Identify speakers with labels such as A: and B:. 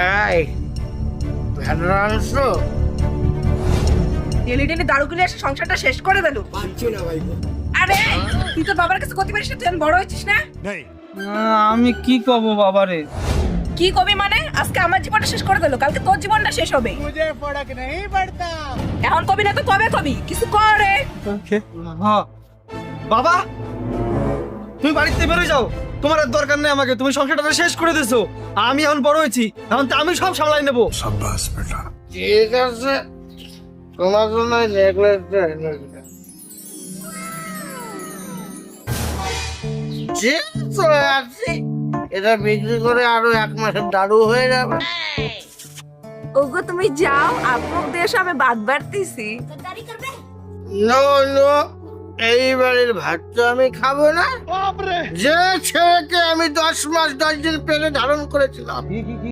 A: এই ভেড়া আনছো?
B: টেনে টেনে দারু কিনে এসে সংসারটা শেষ করে দিল।
A: পারছি না ভাই।
B: আরে তুই তো বাবার কাছে কত পারিস না, তুই এখন বড় হয়েছিস না?
C: আমি কি কব বাবারে?
B: কি কবি মানে? আজকে আমার জীবনটা শেষ করে দিল, কালকে তোর জীবনটা শেষ হবে।
A: মুঝে ফরক नहीं पड़ता।
B: এখন কবি না তো কবে কবি? কিছু করে।
C: বাবা, তুমি বাড়িতে বেরোয় যাও, তোমার আর দরকার নেই আমাকে, তুমি সংসারটা শেষ করে দিছো। আমি এখন বড় হয়েছি, এখন তো আমি সব সামলাই নেবো।
A: ঠিক আছে, তোমার জন্য নেকলেসটা এনে দিলাম। যে চলে আসছি, এটা বিক্রি করে আরো 1 মাসের দারু হয়ে যাবে।
B: ওগো তুমি যাও, আপনার দেশে আমি বাদ বাড়তেছি।
A: নো নো, এই বাড়ির ভাত তো আমি খাবো না। যে ছেলেকে আমি 10 মাস 10 দিন পেলে ধারণ করেছিলাম,